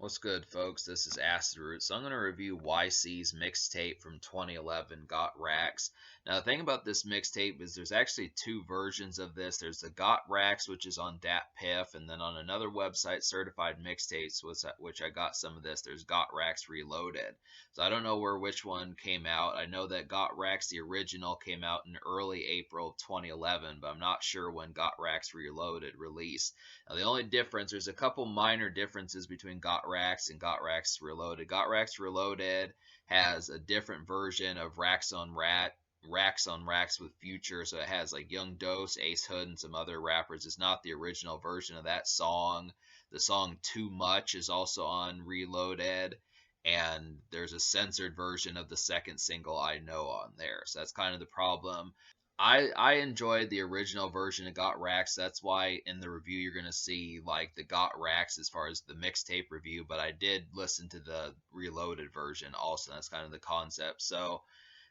What's good, folks? This is Acid Root. So I'm going to review YC's mixtape from 2011, Got Racks. Now, the thing about this mixtape is there's actually two versions of this. There's the Got Racks, which is on DatPiff, and then on another website, Certified Mixtapes, which I got some of this, there's Got Racks Reloaded. So I don't know which one came out. I know that Got Racks, the original, came out in early April of 2011, but I'm not sure when Got Racks Reloaded released. Now, the only difference, there's a couple minor differences between Got Racks and Got Racks Reloaded. Got Racks Reloaded has a different version of Racks on Racks with Future, so it has like Young Dose, Ace Hood, and some other rappers. It's not the original version of that song. The song Too Much is also on Reloaded, and there's a censored version of the second single I Know on there. So that's kind of the problem. I enjoyed the original version of Got Racks. That's why in the review you're gonna see like the Got Racks as far as the mixtape review. But I did listen to the Reloaded version also. That's kind of the concept. So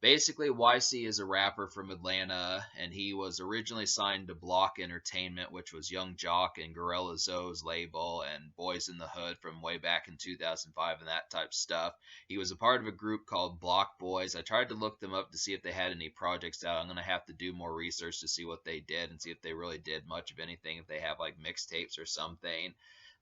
basically, YC is a rapper from Atlanta, and he was originally signed to Block Entertainment, which was Young Jock and Gorilla Zoe's label, and Boys in the Hood from way back in 2005 and that type of stuff. He was a part of a group called Block Boys. I tried to look them up to see if they had any projects out. I'm going to have to do more research to see what they did and see if they really did much of anything, if they have like mixtapes or something.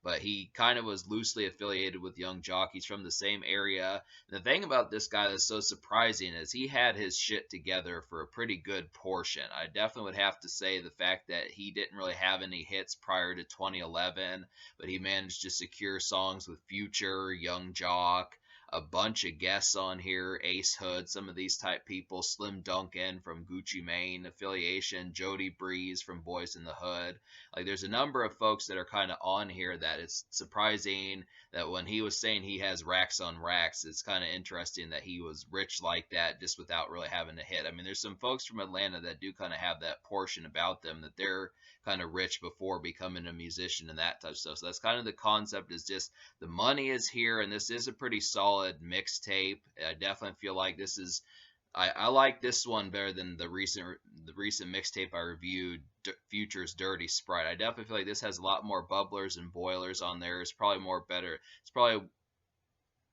But he kind of was loosely affiliated with Young Jock. He's from the same area. And the thing about this guy that's so surprising is he had his shit together for a pretty good portion. I definitely would have to say the fact that he didn't really have any hits prior to 2011, but he managed to secure songs with Future, Young Jock, a bunch of guests on here, Ace Hood, some of these type people, Slim Duncan from Gucci Mane affiliation, Jody Breeze from Boys in the Hood. Like there's a number of folks that are kind of on here that it's surprising that when he was saying he has racks on racks, it's kind of interesting that he was rich like that just without really having a hit. I mean, there's some folks from Atlanta that do kind of have that portion about them that they're kind of rich before becoming a musician and that type of stuff. So that's kind of the concept, is just the money is here, and this is a pretty solid mixtape. I definitely feel like this is I like this one better than the recent mixtape I reviewed, Future's Dirty Sprite. I definitely feel like this has a lot more bubblers and boilers on there. It's probably more better. It's probably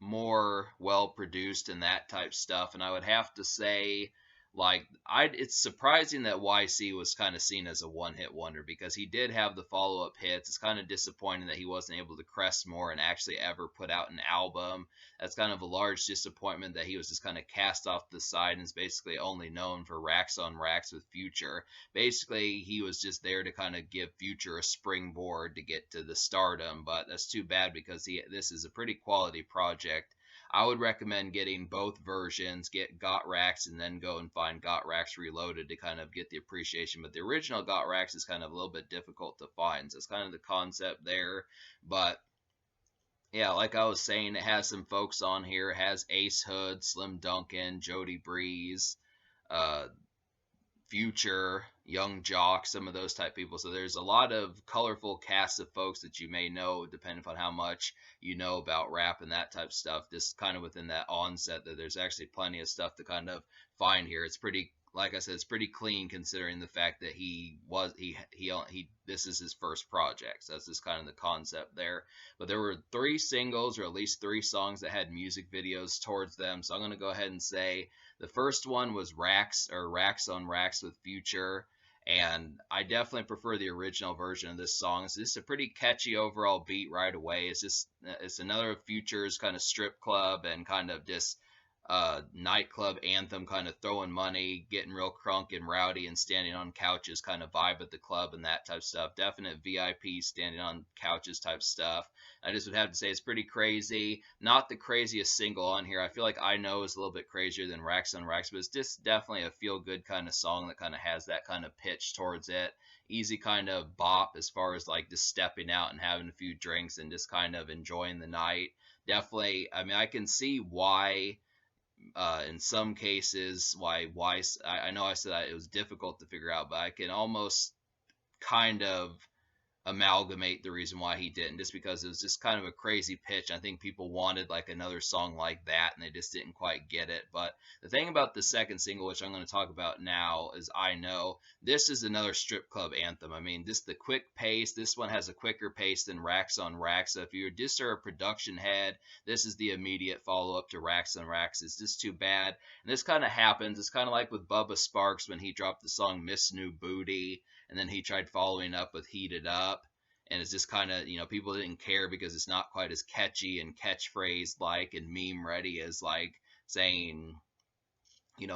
more well produced and that type stuff. And I would have to say, like, it's surprising that YC was kind of seen as a one-hit wonder, because he did have the follow-up hits. It's kind of disappointing that he wasn't able to crest more and actually ever put out an album. That's kind of a large disappointment that he was just kind of cast off the side and is basically only known for Racks on Racks with Future. Basically, he was just there to kind of give Future a springboard to get to the stardom, but that's too bad because this is a pretty quality project. I would recommend getting both versions, get Got Racks and then go and find Got Racks Reloaded to kind of get the appreciation. But the original Got Racks is kind of a little bit difficult to find. So it's kind of the concept there. But yeah, like I was saying, it has some folks on here. It has Ace Hood, Slim Duncan, Jody Breeze, uh, Future, Young Jock, some of those type people. So there's a lot of colorful cast of folks that you may know, depending upon how much you know about rap and that type of stuff. Just kind of within that onset, that there's actually plenty of stuff to kind of find here. It's pretty, like I said, it's pretty clean considering the fact that this is his first project. So that's just kind of the concept there. But there were 3 singles, or at least 3 songs that had music videos towards them. So I'm going to go ahead and say the first one was Racks on Racks with Future, and I definitely prefer the original version of this song. It's just a pretty catchy overall beat right away. It's another of Future's kind of strip club and kind of just nightclub anthem, kind of throwing money, getting real crunk and rowdy and standing on couches kind of vibe at the club and that type of stuff. Definite VIP standing on couches type stuff. I just would have to say it's pretty crazy. Not the craziest single on here. I feel like I Know is a little bit crazier than Racks on Racks, but it's just definitely a feel good kind of song that kind of has that kind of pitch towards it. Easy kind of bop as far as like just stepping out and having a few drinks and just kind of enjoying the night. Definitely, I mean, I can see why in some cases why I know I said that it was difficult to figure out, but I can almost kind of amalgamate the reason why he didn't, just because it was just kind of a crazy pitch. I think people wanted like another song like that, and they just didn't quite get it. But the thing about the second single, which I'm going to talk about now, is I Know. This is another strip club anthem. I mean, just the quick pace. This one has a quicker pace than Racks on Racks. So if you're just a production head, this is the immediate follow up to Racks on Racks. It's just too bad. And this kind of happens. It's kind of like with Bubba Sparks when he dropped the song Miss New Booty, and then he tried following up with Heat It Up. And it's just kind of, people didn't care because it's not quite as catchy and catchphrase like and meme ready as like saying,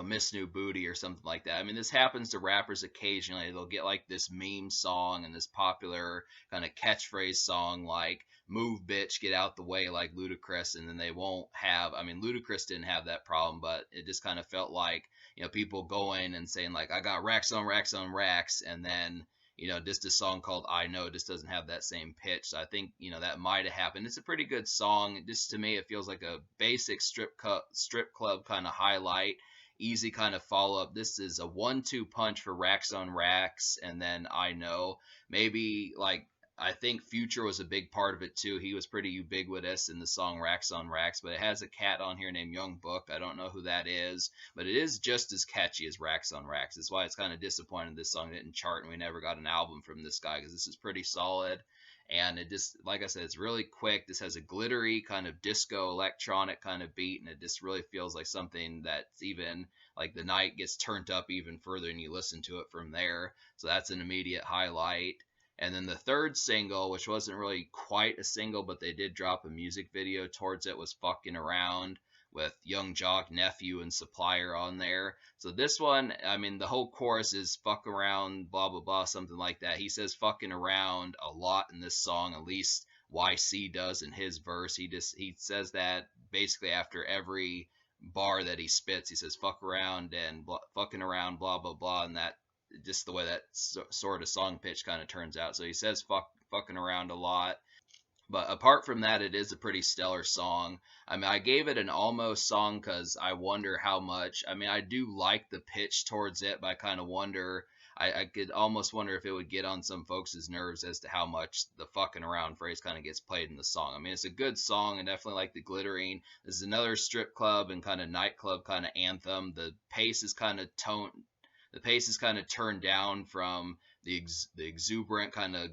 Miss New Booty or something like that. I mean, this happens to rappers occasionally. They'll get like this meme song and this popular kind of catchphrase song like Move Bitch, Get Out the Way, like Ludacris, and then they won't have, I mean, Ludacris didn't have that problem, but it just kind of felt like, people going and saying like, I got racks on racks on racks, and then, just a song called I Know just doesn't have that same pitch. So I think, that might have happened. It's a pretty good song. Just to me, it feels like a basic strip club kind of highlight, easy kind of follow up. This is a 1-2 punch for Racks on Racks, and then I Know. Maybe like I think Future was a big part of it too. He was pretty ubiquitous in the song Racks on Racks, but it has a cat on here named Young Book. I don't know who that is, but it is just as catchy as Racks on Racks. That's why it's kind of disappointing this song didn't chart and we never got an album from this guy, because this is pretty solid. And it just, like I said, it's really quick. This has a glittery kind of disco electronic kind of beat, and it just really feels like something that's even like the night gets turned up even further and you listen to it from there. So that's an immediate highlight. And then the third single, which wasn't really quite a single, but they did drop a music video towards it, was Fucking Around, with Young Jock, Nephew, and Supplier on there. So this one, I mean, the whole chorus is fuck around, blah, blah, blah, something like that. He says fucking around a lot in this song, at least YC does in his verse. He says that basically after every bar that he spits. He says fuck around and fucking around, blah, blah, blah, and that just the way that sort of song pitch kind of turns out. So he says fucking around a lot. But apart from that, it is a pretty stellar song. I mean, I gave it an almost song because I wonder how much. I mean, I do like the pitch towards it, but I kind of wonder. I could almost wonder if it would get on some folks' nerves as to how much the fucking around phrase kind of gets played in the song. I mean, it's a good song and definitely like the glittering. This is another strip club and kind of nightclub kind of anthem. The pace is kind of turned down from the exuberant kind of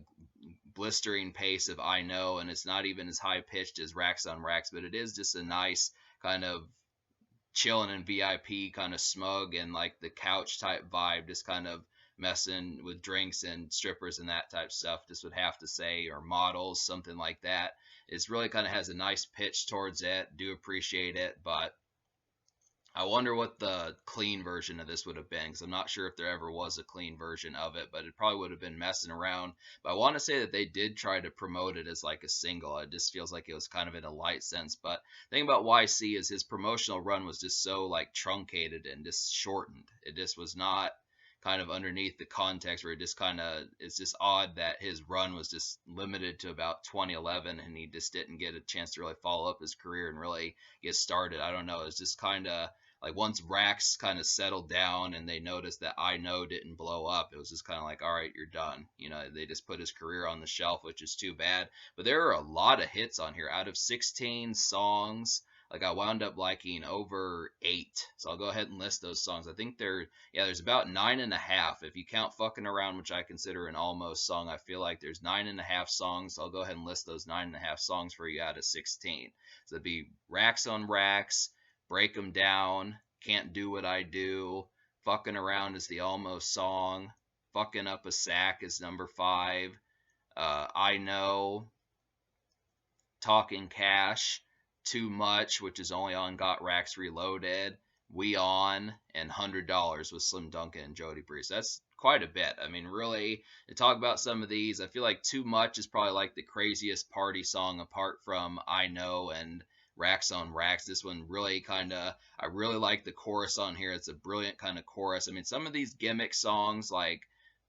blistering pace of I Know, and it's not even as high pitched as Racks on Racks, but it is just a nice kind of chilling and VIP kind of smug and like the couch type vibe, just kind of messing with drinks and strippers and that type stuff, just would have to say, or models, something like that. It's really kind of has a nice pitch towards it. Do appreciate it, but I wonder what the clean version of this would have been, because I'm not sure if there ever was a clean version of it, but it probably would have been messing around. But I want to say that they did try to promote it as like a single. It just feels like it was kind of in a light sense. But the thing about YC is his promotional run was just so like truncated and just shortened. It just was not kind of underneath the context where it just kind of, it's just odd that his run was just limited to about 2011 and he just didn't get a chance to really follow up his career and really get started. I don't know. It's just kind of like once Racks kind of settled down and they noticed that I Know didn't blow up, it was just kind of like, all right, you're done. They just put his career on the shelf, which is too bad. But there are a lot of hits on here. Out of 16 songs, like I wound up liking over 8. So I'll go ahead and list those songs. I think there's about 9.5. If you count Fucking Around, which I consider an almost song, I feel like there's 9.5 songs. So I'll go ahead and list those 9.5 songs for you out of 16. So it'd be Racks on Racks, Break 'em Down, Can't Do What I Do, Fucking Around is the almost song, Fucking Up a Sack is number 5, I Know, Talking Cash, Too Much, which is only on Got Racks Reloaded, We On, and $100 with Slim Duncan and Jody Breeze. That's quite a bit. I mean, really, to talk about some of these, I feel like Too Much is probably like the craziest party song apart from I Know and Racks on Racks. This one really I really like the chorus on here. It's a brilliant kind of chorus. I mean, some of these gimmick songs like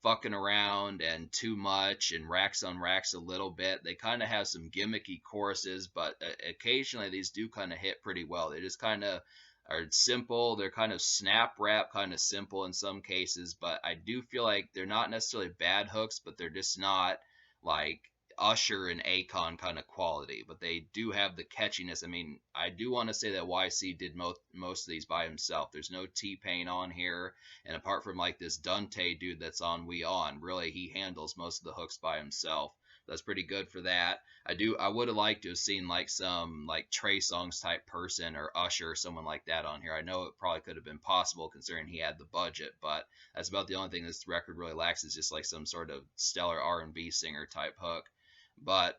Fucking Around and Too Much and Racks on Racks a little bit, they kind of have some gimmicky choruses, but occasionally these do kind of hit pretty well. They just kind of are simple. They're kind of snap rap, kind of simple in some cases, but I do feel like they're not necessarily bad hooks, but they're just not like Usher and Akon kind of quality, but they do have the catchiness. I mean, I do want to say that YC did most of these by himself. There's no T-Pain on here, and apart from like this Dante dude that's on We On, really he handles most of the hooks by himself. That's pretty good for that. I would have liked to have seen like some like Trey Songz type person or Usher or someone like that on here. I know it probably could have been possible considering he had the budget, but that's about the only thing this record really lacks is just like some sort of stellar R&B singer type hook. But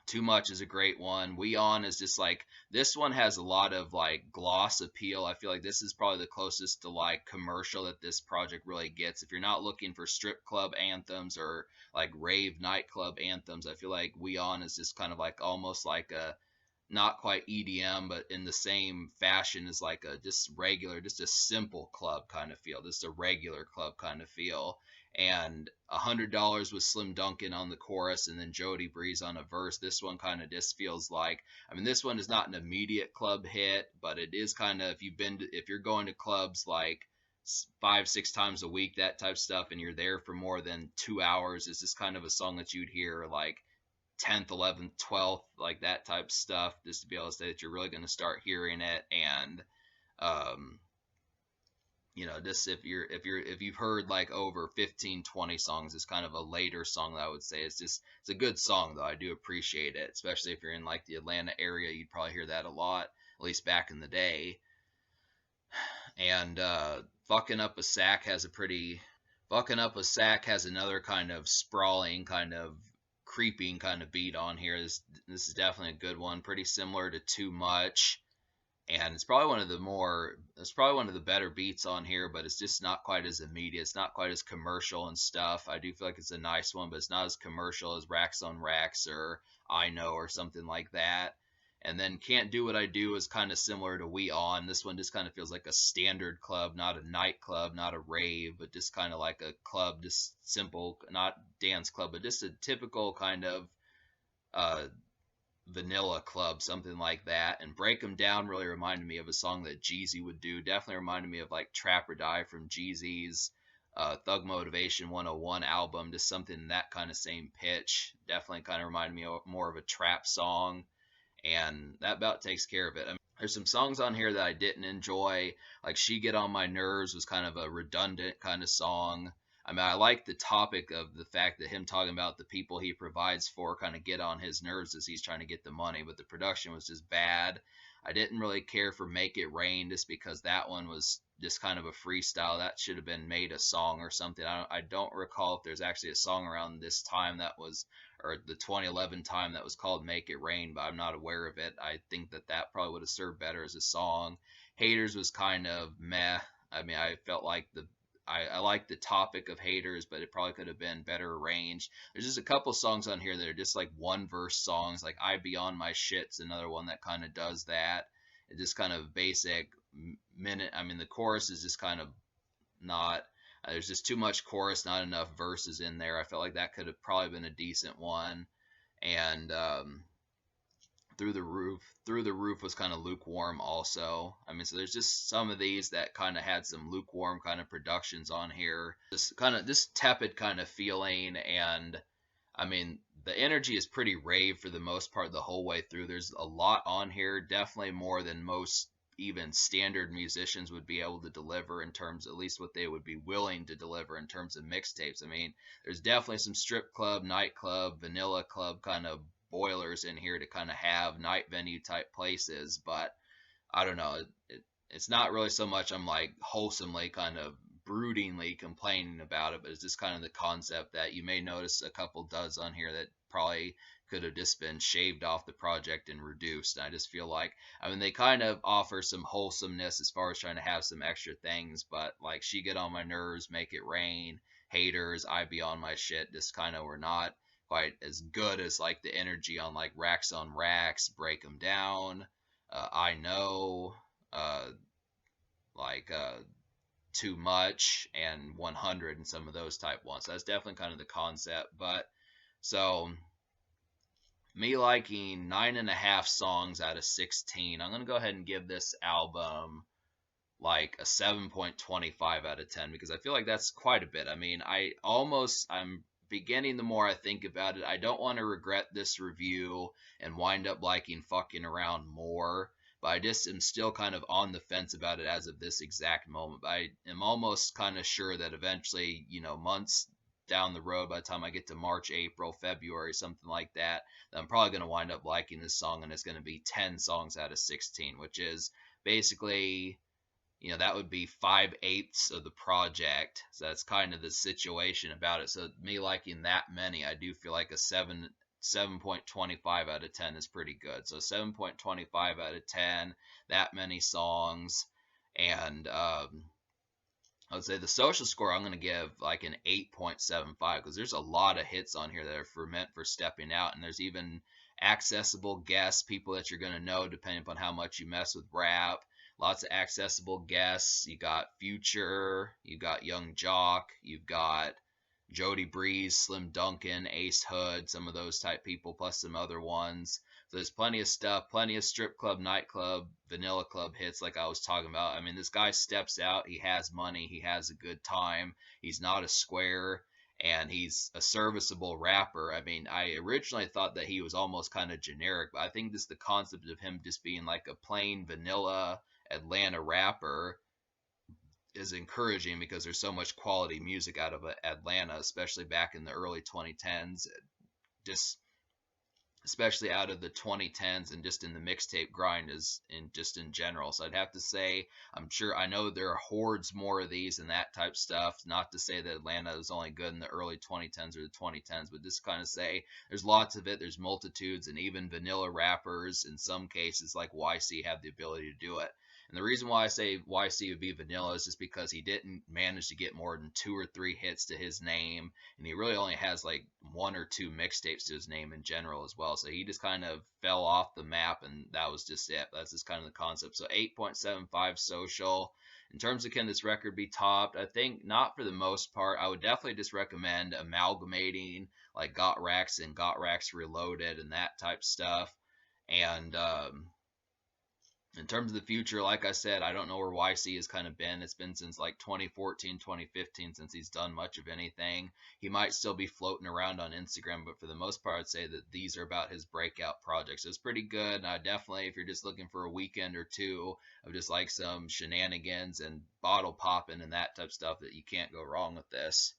Too Much is a great one. We On is just like this one has a lot of like gloss appeal. I feel like this is probably the closest to like commercial that this project really gets. If you're not looking for strip club anthems or like rave nightclub anthems, I feel like We On is just kind of like almost like a not quite EDM, but in the same fashion as like a just regular, just a simple club kind of feel, just a regular club kind of feel. And $100 with Slim Duncan on the chorus, and then Jody Breeze on a verse. This one kind of just feels like, I mean, this one is not an immediate club hit, but it is kind of if you're going to clubs like 5-6 times a week, that type of stuff, and you're there for more than 2 hours, it's just kind of a song that you'd hear like 10th, 11th, 12th, like that type of stuff, just to be able to say that you're really going to start hearing it. And um, just if you've heard like over 15, 20 songs, it's kind of a later song that I would say it's a good song though. I do appreciate it, especially if you're in like the Atlanta area, you'd probably hear that a lot, at least back in the day. And Fucking Up a Sack has another kind of sprawling, kind of creeping kind of beat on here. This is definitely a good one, pretty similar to Too Much, and it's probably one of the better beats on here, but it's just not quite as immediate. It's not quite as commercial and stuff. I do feel like it's a nice one, but it's not as commercial as Racks on Racks or I Know or something like that. And then Can't Do What I Do is kind of similar to We On. This one just kind of feels like a standard club, not a nightclub, not a rave, but just kind of like a club, just simple, not dance club, but just a typical kind of uh, vanilla club, something like that. And Break 'Em Down really reminded me of a song that Jeezy would do. Definitely reminded me of like Trap or Die from Jeezy's Thug Motivation 101 album, just something in that kind of same pitch. Definitely kind of reminded me of more of a trap song, and that about takes care of it. I mean, there's some songs on here that I didn't enjoy, like She Get on My Nerves was kind of a redundant kind of song. I mean, I like the topic of the fact that him talking about the people he provides for kind of get on his nerves as he's trying to get the money, but the production was just bad. I didn't really care for Make It Rain just because that one was just kind of a freestyle. That should have been made a song or something. I don't recall if there's actually a song around this time that was, or the 2011 time that was called Make It Rain, but I'm not aware of it. I think that probably would have served better as a song. Haters was kind of meh. I mean, I felt like I like the topic of haters, but it probably could have been better arranged. There's just a couple songs on here that are just like one verse songs, like I Be On My Shit's another one that kind of does that. It's just kind of basic minute. I mean, the chorus is just kind of not. There's just too much chorus, not enough verses in there. I felt like that could have probably been a decent one. And Through the Roof was kind of lukewarm also. I mean, so there's just some of these that kind of had some lukewarm kind of productions on here, just kind of this tepid kind of feeling. And I mean, the energy is pretty rave for the most part the whole way through. There's a lot on here, definitely more than most even standard musicians would be able to deliver, in terms, at least what they would be willing to deliver in terms of mixtapes. I mean, there's definitely some strip club, nightclub, vanilla club kind of boilers in here to kind of have night venue type places, but I don't know. It's not really so much I'm like wholesomely kind of broodingly complaining about it, but it's just kind of the concept that you may notice a couple duds on here that probably could have just been shaved off the project and reduced. And I just feel like, I mean, they kind of offer some wholesomeness as far as trying to have some extra things, but like She Get on My Nerves, Make It Rain, Haters, I Be on My Shit just kind of were not quite as good as like the energy on like Racks on Racks, Break 'Em Down, I Know, uh, like Too Much, and 100, and some of those type ones. So that's definitely kind of the concept. But so me liking 9.5 songs out of 16, I'm gonna go ahead and give this album like a 7.25 out of 10, because I feel like that's quite a bit. I mean, I'm beginning, the more I think about it, I don't want to regret this review and wind up liking fucking around more. But I just am still kind of on the fence about it as of this exact moment. But I am almost kind of sure that eventually, months down the road, by the time I get to March, April, February, something like that, I'm probably going to wind up liking this song, and it's going to be 10 songs out of 16, which is basically, that would be 5/8 of the project. So that's kind of the situation about it. So me liking that many, I do feel like a 7.25 out of 10 is pretty good. So 7.25 out of 10, that many songs. And I would say the social score, I'm going to give like an 8.75, because there's a lot of hits on here that are meant for stepping out. And there's even accessible guests, people that you're going to know depending upon how much you mess with rap. Lots of accessible guests. You got Future, you got Young Jock, you've got Jody Breeze, Slim Duncan, Ace Hood, some of those type people, plus some other ones. So there's plenty of stuff, plenty of strip club, nightclub, vanilla club hits like I was talking about. I mean, this guy steps out. He has money. He has a good time. He's not a square, and he's a serviceable rapper. I mean, I originally thought that he was almost kind of generic, but I think this the concept of him just being like a plain vanilla Atlanta rapper is encouraging, because there's so much quality music out of Atlanta, especially back in the early 2010s. Just especially out of the 2010s, and just in the mixtape grind is in general. So I'd have to say, I know there are hordes more of these and that type stuff. Not to say that Atlanta was only good in the early 2010s or the 2010s, but just kind of say there's lots of it. There's multitudes, and even vanilla rappers in some cases like YC have the ability to do it. And the reason why I say YC would be vanilla is just because he didn't manage to get more than 2 or 3 hits to his name, and he really only has like 1 or 2 mixtapes to his name in general as well. So he just kind of fell off the map, and that was just it. That's just kind of the concept. So 8.75 social. In terms of can this record be topped, I think not for the most part. I would definitely just recommend amalgamating like Got Racks and Got Racks Reloaded and that type stuff. And in terms of the future, like I said, I don't know where YC has kind of been. It's been since like 2014, 2015 since he's done much of anything. He might still be floating around on Instagram, but for the most part, I'd say that these are about his breakout projects. So it's pretty good. And I definitely, if you're just looking for a weekend or two of just like some shenanigans and bottle popping and that type of stuff, that you can't go wrong with this.